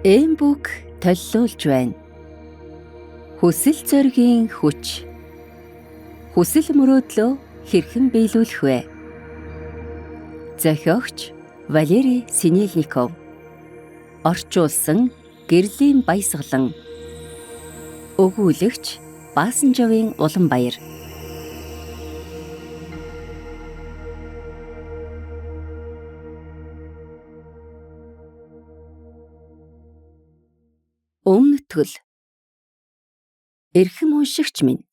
Эм бүг толлуулж байна. Хүсэл зоригийн хүч. Хүсэл мөрөөдлөө хэрхэн биелүүлэх вэ? Зохиогч Валерий Синельников. Орчуулсан Гэрлийн Баясгалан. Өгүүлэгч Баасанжавын Уланбаяр. Өмнөтгөл. Эрхэм уншигч минь,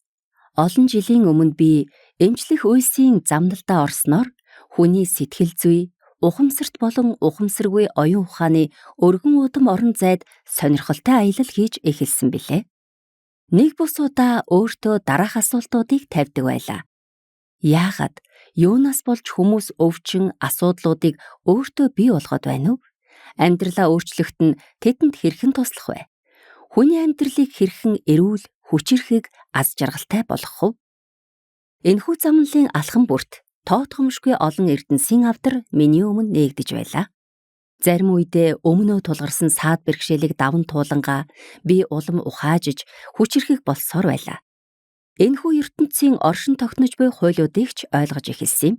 олон жилийн өмнө би эмчлэх үйлсийн замналдаа орсноор хүний сэтгэл зүй, ухамсарт болон ухамсаргүй оюун ухааны өргөн удам орон зайд сонирхолтой аялал хийж эхэлсэн билээ. Нэг бус удаа өөртөө дараах асуултуудыг тавьдаг байлаа. Яагаад юунаас болж хүмүүс өвчин асуудлуудыг өөртөө бий болгоод байна вэ? Амьдралаа өөрчлөхөд нь тэдэнд хэрхэн туслах вэ? Хүний амьдралыг хэрхэн эрүүл, хүчирхэг, аз жаргалтай болгох вэ? Энэхүү замналын алхам бүрт тоотхомшгүй олон эрдэнсийн авдар миний өмнө нээгдэж байлаа. Зарим үедээ өмнөө тулгарсан саад бэрхшээлийг даван туулангаа би улам ухаажиж хүчирхэг болсоор байлаа. Энэхүү ертөнцийн оршин тогтнож буй хуулиудыг ч ойлгож эхэлсэн юм.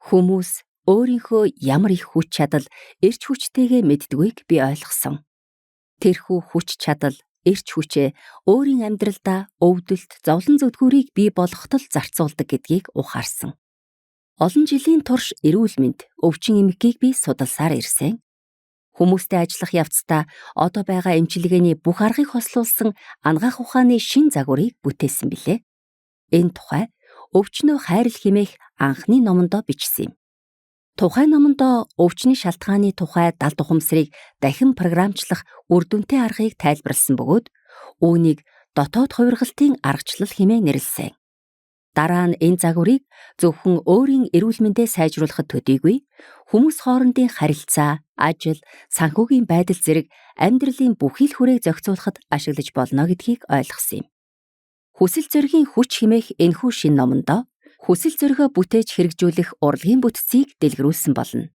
Хүмүүс өөрийнхөө ямар их хүч чадал, эрч хүчтэйгээ мэддгүйг би ойлгосон. Тэрхүү хүч чадал, эрч хүчээ өөрийн амьдралдаа өвдөлт, зовлон зүдгүүрийг бий болгоход зарцуулдаг гэдгийг ухаарсан. Олон жилийн турш эрүүл мэнд, өвчин эмгэгийг би судалсаар ирсэн. Хүмүүстэй ажиллах явцдаа одоо байгаа эмчилгээний бүх аргыг хослуулсан ангаах ухааны шин загварыг бүтээсэн билээ. Энэ тухай өвчнөө хайрл хэмээх анхны номондоо бичсэн юм. Тухайн номондоо өвчний шалтгааны тухай далд ухамсарыг дахин програмчлах үр дүнтэй аргыг тайлбарласан бөгөөд үүнийг дотоод хувиргалтын аргачлал хэмээн нэрлэсэн. Дараа нь энэ загварыг зөвхөн өөрийн эрүүл мэндээ сайжруулахад төдийгүй хүмүүс хоорондын харилцаа, ажил, санхүүгийн байдал зэрэг амьдралын бүхий л хүрээг зохицуулахад ашиглаж болно гэдгийг ойлгосон юм. Хүсэл зоригийн хүч хэмээх энэхүү шин номондоо хүсэл зоригоо бүтээж хэрэгжүүлэх урлагийн бүтцийг дэлгэрүүлсэн болно.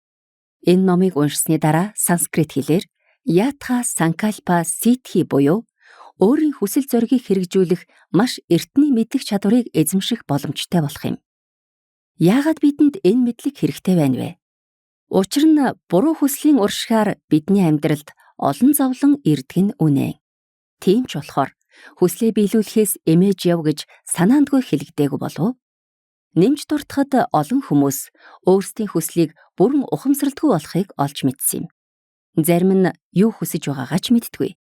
Энэ номыг уншсны дараа санскрит хэлээр Ятха Санкальпа Ситхи буюу өөрийн хүсэл зоригийг хэрэгжүүлэх маш эртний мэдлэг чадварыг эзэмших боломжтой болох юм. Яагаад бидэнд энэ мэдлэг хэрэгтэй байна вэ? Учир нь буруу хүслийн уршигаар бидний амьдралд олон зовлон ирдэг нь үнэ. Тийм ч болохоор хүслээ биелүүлэхээс эмээж яв гэж санаандгүй хэлэгдээгүй болов уу? Нэмж дуртахад олон хүмүүс өөрсдийн хүслийг бүрэн ухамсарлгүй болохыг олж мэдсэн юм. Зарим нь юу хүсэж байгаагаа ч мэддэггүй.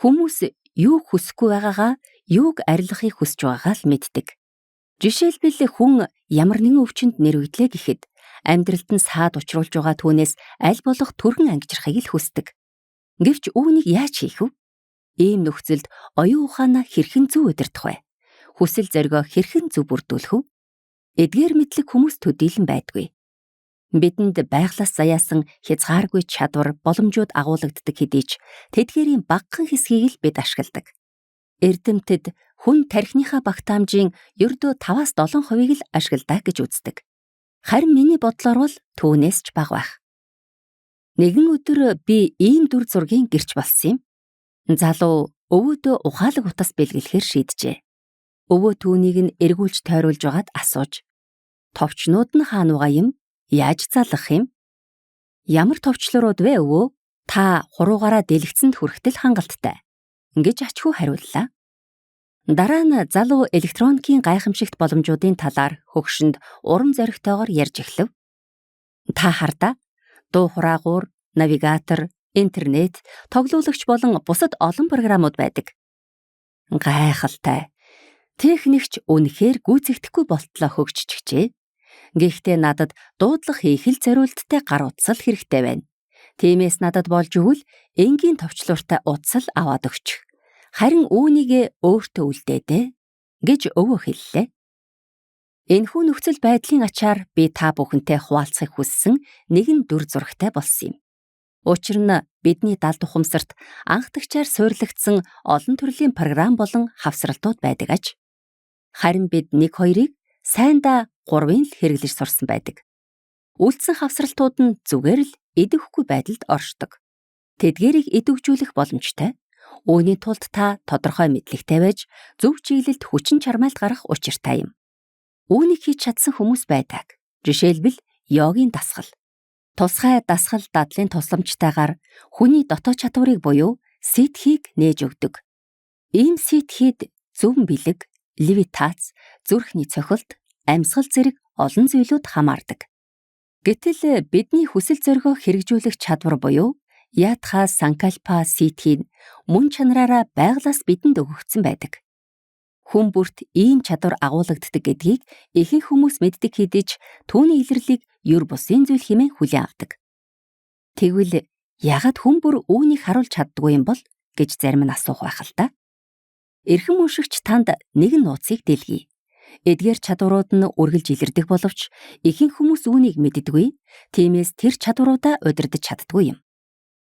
Хүмүүс юу хүсэхгүй байгаагаа, юуг арилгахыг хүсэж байгаагаа л мэддэг. Жишээлбэл хүн ямар нэгэн өвчнөд нэрвэглээ гэхэд амьдралд нь саад учруулж байгаа түүнээс аль болох түргэн ангижрахыг л хүсдэг. Гэвч үүнийг яаж хийх вэ? Ийм нөхцөлд оюун ухаанаа хэрхэн зөв удирдах вэ? Хүсэл зоригоо хэрхэн зөв бүрдүүлэх вэ? Эдгээр мэдлэг хүмүүс төдийлөн байдгүй. Бидэнд байглаас заяасан хязгааргүй чадвар, боломжууд агуулгаддаг хэдий ч тэдгээрийн багахан хэсгийг л бид ашигладаг. Эрдэмтэд хүн тархиныхаа багтаамжийн ердөө 5-7% л ашигладаг гэж үздэг. Харин миний бодлоор бол түүнээс ч бага байх. Нэгэн өдөр би ийм дүр зургийн гэрч болсон юм. Залуу өвөөдөө ухаалаг утас бэлгэлэхээр шийджээ. Өвөө түүнийг нь эргүүлж тойруулж байгаад асууж, товчнууд нь хаана байгаа юм? Яаж залгах юм? Ямар товчлорууд вэ өвөө? Та хуруугаараа дэлгэцэнд хүрэхтэл хангалттай. Гэж ачхүү хариуллаа. Дараа нь залуу электроникийн гайхамшигт боломжуудын талаар хөгшөнд урам зоригтойгоор ярьж эхлэв. Та хардаа дуу хураагуур, навигатор, интернет, тоглуулагч болон бусад олон програмууд байдаг. Гайхалтай. Техникч үнэхээр гүйцэгдэхгүй болтлоо хөгжчихжээ. Гэхдээ надад дуудлага хийх л зориулттай гар утсал хэрэгтэй байна. Тиймээс надад болж өгвөл энгийн товчлууртай утсал аваад өгчих. Харин үүнийг өөртөө үлдээдэ гэж өвөө хэллээ. Энэхүү нөхцөл байдлын ачаар би та бүхэнтэй хуваалцахыг хүссэн нэгэн дүр зурагтай болсон юм. Учир нь бидний далд ухамсарт анхдагчаар суйрлагдсан олон төрлийн програм болон хавсралтууд байдаг аж. Харин бид 1-2-ыг сайндаа 3-ын л хэрэглэж сурсан байдаг. Үлдсэн хавсралтууд нь зүгээр л идэвхгүй байдалд оршдог. тэдгээрийг идэвхжүүлэх боломжтой. Үүний тулд та тодорхой мэдлэгтэй байж зөв чиглэлд хүчин чармайлт гаргах учиртай юм. Үүнийг хийж чадсан хүмүүс байдаг. Жишээлбэл йогийн дасгал. Тусгай дасгал дадлын тусламжтайгаар хүний дотоод чадварыг буюу ситхийг нээж өгдөг. Ийм ситхийд зөв бэлэг, левитац, зүрхний цохилт, амьсгал зэрэг олон зүйлүүд хамаардаг. Гэтэл бидний хүсэл зоригоо хэрэгжүүлэх чадвар буюу ятха санкальпа ситхийг мөн чанараараа байглаас бидэнд өгөгдсөн байдаг. Хүн бүрт ийм чадвар агуулгаддаг гэдгийг ихэнх хүмүүс мэддэг хэдий ч түүний илэрлийг юр бусын зүйл хэмээн хүлээн авдаг. Тэгвэл яагаад хүн бүр үүнийг харуулж чаддгүй юм бол гэж зарим нь асуух байх л та. Эрхэм уншигч танд нэгэн нууцыг дэлгэе. Эдгээр чадварууд нь үргэлж илэрдэг боловч ихэнх хүмүүс үүнийг мэддэггүй. Тиймээс тэр чадваруудаа удирдах чаддгүй юм.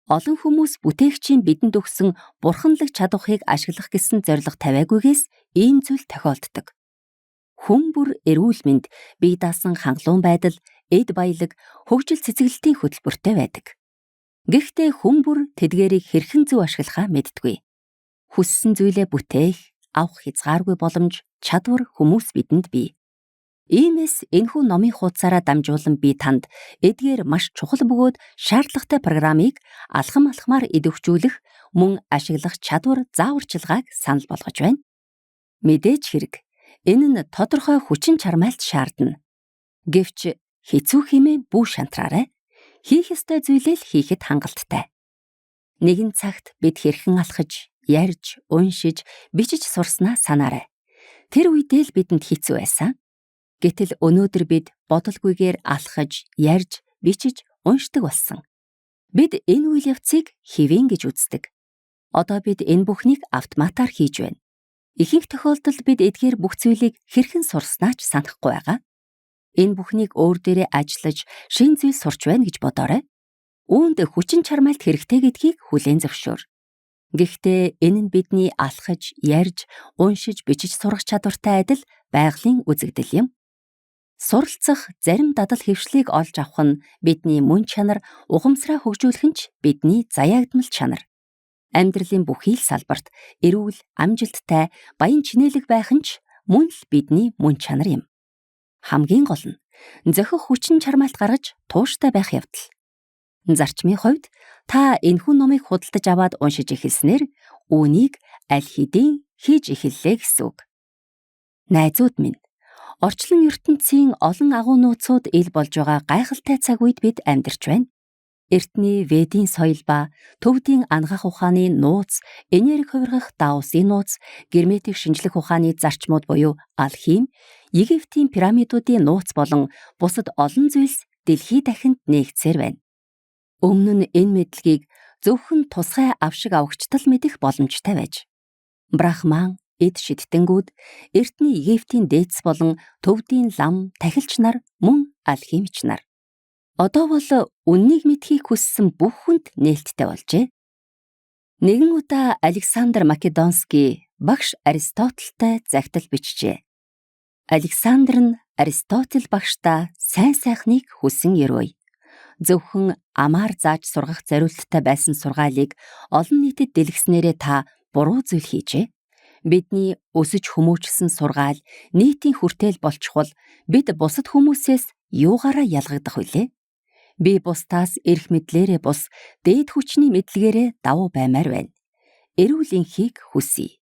Олон хүмүүс бүтээгчийн бидэнд өгсөн бурханлаг чадварыг ашиглах гэсэн зорилго тавиагүйгээс ийм зүйл тохиолддог. Хүн бүр эрүүл мэнд, бие даасан хангалуун байдал, эд баялаг, хөгжил цэцэглэлтийн хөтөлбөртэй байдаг. Гэхдээ хүн бүр тэдгээрийг хэрхэн зөв ашиглахаа мэддэггүй. Хүссэн зүйлээ бүтээх, авах хязгааргүй боломж, чадвар хүмүүс бидэнд бий. Иймээс энэхүү номын хуудасаараа дамжуулан би танд эдгээр маш чухал бөгөөд шаардлагатай программыг алхамаар идэвхжүүлэх, мөн ашиглах чадвар зааварчилгааг санал болгож байна. Мэдээж хэрэг энэ нь тодорхой хүчин чармайлт шаардна. Гэвч хэцүү хэмээн бүү шантраарай. Хийх ёстой зүйлээ л хийхэд хангалттай. Нэгэн цагт бид хэрхэн алхаж, ярьж, уншиж, бичиж сурснаа санаарай. Тэр үедээ л бидэнд хэцүү байсан. Гэтэл өнөөдөр бид бодолгүйгээр алхаж, ярьж, бичиж, уншдаг болсон. Бид энэ үйл явцыг хэвэн гэж үздэг. Одоо бид энэ бүхнийг автоматар хийж байна. Ихэнх тохиолдолд бид эдгээр бүх зүйлийг хэрхэн сурснаа ч санахгүй байгаа. Энэ бүхнийг өөр дээрээ ажиллаж, шин зүйл сурч байна гэж бодоорой. Үүнд хүчин чармайлт хэрэгтэй гэдгийг хүлээн зөвшөөр. Гэхдээ энэ нь бидний алхаж, ярьж, уншиж, бичиж сурах чадвартай адил байгалийн үзэгдэл юм. Суралцах, зарим дадал хэвшлийг олж авах нь бидний мөн чанар, ухамсараа хөгжүүлэх нь ч бидний заяагдмал чанар. Амьдралын бүхий л салбарт эрүүл, амжилттай, баян чинээлэг байх нь ч мөн л бидний мөн чанар юм. Хамгийн гол нь зохих хүчин чармайлт гаргаж тууштай байх явдал. Зарчмын хувьд та энэхүү номыг худалдаж аваад уншиж эхэлснээр үүнийг аль хэдийн хийж эхэллээ гэсэн үг. Найзууд минь, орчлон ертөнцийн олон агуу нууцуд ил болж байгаа гайхалтай цаг үед бид амьдарч байна. Эртний Ведийн соёл ба төвдийн анагаах ухааны нууц, энерги хувиргах даосын нууц, герметик шинжлэх ухааны зарчмууд буюу алхим, Египтийн пирамидуудын нууц болон бусад олон зүйлс дэлхий дахинд нээгдсээр байна. Өмнө нь энэ мэдлэгийг зөвхөн тусгай авшиг авагчтал мэдэх боломжтой байж. Брахман, эд шидтэнгүүд, эртний Египтийн дээдс болон төвдийн лам, тахилч нар, мөн алхимич нар. Одоо бол үннийг мэдхийг хүссэн бүх хүнд нээлттэй болжээ. Нэгэн удаа Александр Македонский багш Аристотельтай загтал бичжээ. Александр нь Аристотель багштаа сайн сайхныг хүсэн ерөөй. Зөвхөн амаар зааж сургах зориулттай байсан сургаалыг олон нийтэд дэлгэснээрээ та буруу зүйл хийжээ. Бидний өсөж хүмүүжсэн сургаал нийтийн хүртээл болчихвол бид бусад хүмүүсээс юугаараа ялгагдах вүлээ? Би бусдаас эрх мэдлээрээ бус дээд хүчний мэдлэгээрээ давуу баймаар байна. Эрүүл энхийг хүсье.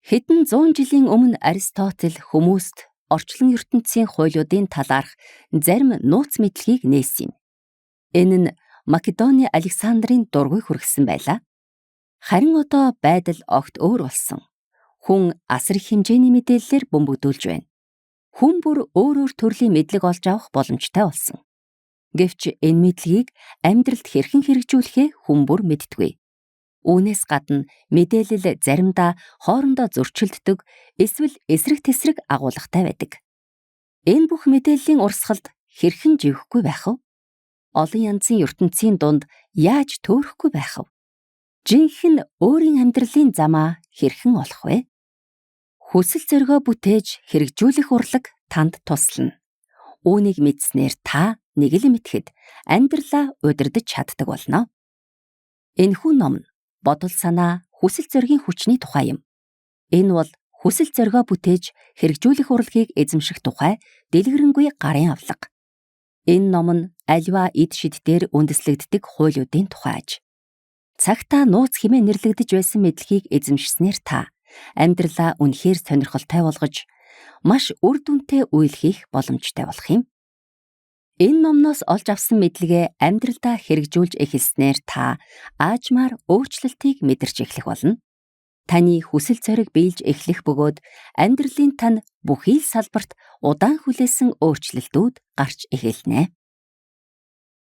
Хэдэн 100 жилийн өмнө Аристотель хүмүүст орчлон ертөнцийн хуулиудын талаарх зарим нууц мэдлэгийг нээсэн юм. Энэ нь Македоны Александрын дургүй хүргэсэн байлаа. Харин одоо байдал огт өөр болсон. Хүн асар их хэмжээний мэдээллээр бөмбөгдүүлж байна. Хүн бүр өөр төрлийн мэдлэг олж авах боломжтой болсон. Гэвч энэ мэдлэгийг амьдралд хэрхэн хэрэгжүүлэхээ хүн бүр мэддэггүй. Үүнээс гадна мэдээлэл заримдаа хоорондоо зөрчилддөг, эсвэл эсрэг тэсрэг агуулгатай байдаг. Энэ бүх мэдээллийн урсгалд хэрхэн живэхгүй байх вэ? Олон янзын ертөнцийн дунд яаж төөрөхгүй байх вэ? Жинхэнэ өөрийн амьдралын замаа хэрхэн олох вэ? Хүсэл зоригоо бүтээж хэрэгжүүлэх урлаг танд туслана. Үүнийг мэдснээр та нэг л мэтгэд амьдралаа удирдах чаддаг болно. Энэхүү ном нь бодол санаа, хүсэл зоригийн хүчний тухай юм. Энэ бол хүсэл зоригоо бүтээж хэрэгжүүлэх урлагийг эзэмших тухай дэлгэрэнгүй гарын авлага. Энэ ном нь аливаа эд шидээр үндэслэгддэг хуулиудын тухай аж. Цагтаа нууц хэмээн нэрлэгдэж байсан мэдлэгийг эзэмшснээр та амьдралаа үнэхээр сонирхолтой болгож маш үр дүнтэй үйл хийх боломжтой болох юм. Энэ номноос олж авсан мэдлэгээ амьдралдаа хэрэгжүүлж эхэлснээр та аажмаар өөрчлөлтийг мэдэрч эхлэх болно. Таны хүсэл зориг биелж эхлэх бөгөөд амьдралын тань бүхий л салбарт удаан хүлээсэн өөрчлөлтүүд гарч эхэлнэ.